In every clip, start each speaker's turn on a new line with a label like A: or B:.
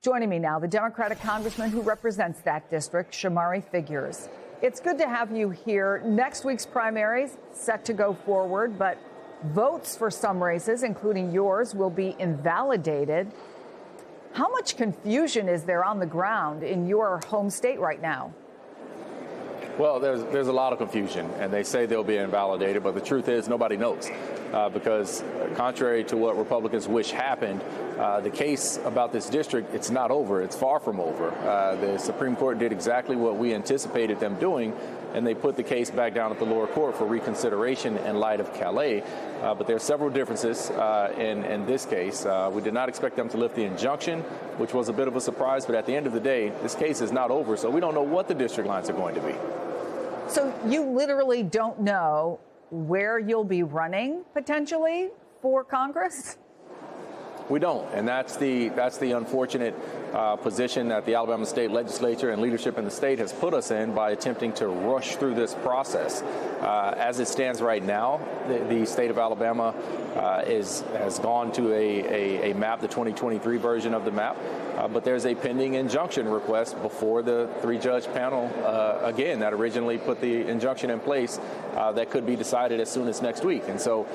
A: Joining me now, the Democratic congressman who represents that district, Shamari Figures. It's good to have you here. Next week's primaries set to go forward, but votes for some races, including yours, will be invalidated. How much confusion is there on the ground in your home state right now?
B: Well, there's a lot of confusion, and they say they'll be invalidated, but the truth is nobody knows. Because contrary to what Republicans wish happened, the case about this district, it's not over. It's far from over. The Supreme Court did exactly what we anticipated them doing, and they put the case back down at the lower court for reconsideration in light of Calais. But there are several differences in this case. We did not expect them to lift the injunction, which was a bit of a surprise. But at the end of the day, this case is not over, so we don't know what the district lines are going to be.
A: So you literally don't know where you'll be running potentially for Congress?
B: We don't, and that's the unfortunate position that the Alabama State Legislature and leadership in the state has put us in by attempting to rush through this process. As it stands right now, the state of Alabama has gone to a map, the 2023 version of the map, but there's a pending injunction request before the three-judge panel, again, that originally put the injunction in place that could be decided as soon as next week. And so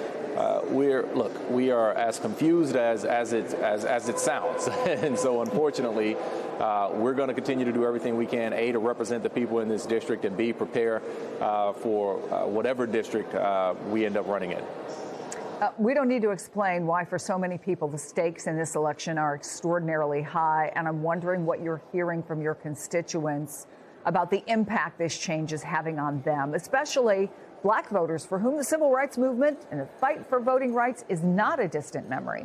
B: we are as confused as it sounds. And so unfortunately, we're going to continue to do everything we can, A, to represent the people in this district, and B, prepare for whatever district we end up running in.
A: We don't need to explain why, for so many people, the stakes in this election are extraordinarily high. And I'm wondering what you're hearing from your constituents about the impact this change is having on them, especially Black voters for whom the civil rights movement and the fight for voting rights is not a distant memory.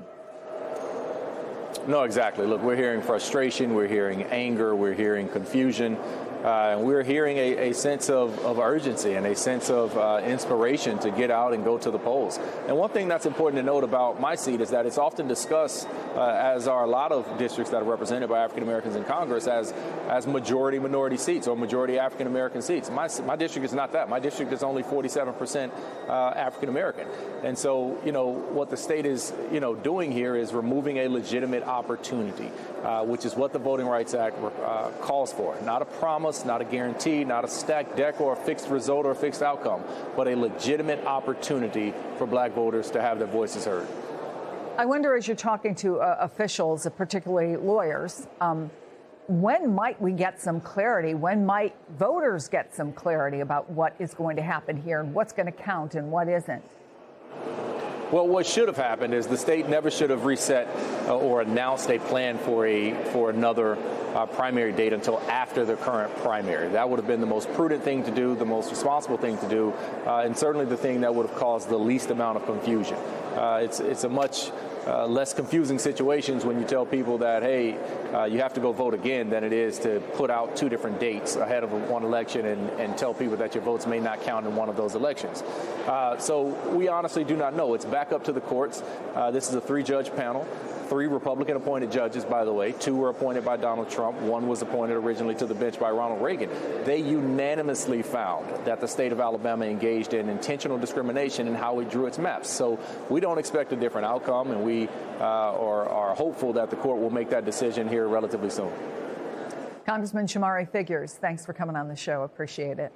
B: No, exactly. Look, we're hearing frustration, we're hearing anger, we're hearing confusion. And we're hearing a sense of urgency and a sense of inspiration to get out and go to the polls. And one thing that's important to note about my seat is that it's often discussed, as are a lot of districts that are represented by African Americans in Congress, as majority minority seats or majority African American seats. My district is not that. My district is only 47% African American. And so, what the state is, doing here is removing a legitimate opportunity, which is what the Voting Rights Act calls for. Not a promise, not a guarantee, not a stacked deck or a fixed result or a fixed outcome, but a legitimate opportunity for Black voters to have their voices heard.
A: I wonder, as you're talking to officials, particularly lawyers, when might we get some clarity? When might voters get some clarity about what is going to happen here and what's going to count and what isn't?
B: Well, what should have happened is the state never should have reset or announced a plan for another primary date until after the current primary. That would have been the most prudent thing to do, the most responsible thing to do, and certainly the thing that would have caused the least amount of confusion. It's a much less confusing situations when you tell people that, hey, you have to go vote again, than it is to put out two different dates ahead of one election and tell people that your votes may not count in one of those elections. So we honestly do not know. It's back up to the courts. This is a three-judge panel. 3 Republican-appointed judges, by the way. 2 were appointed by Donald Trump. 1 was appointed originally to the bench by Ronald Reagan. They unanimously found that the state of Alabama engaged in intentional discrimination in how it drew its maps. So we don't expect a different outcome, and we are hopeful that the court will make that decision here relatively soon.
A: Congressman Shamari Figures, thanks for coming on the show. Appreciate it.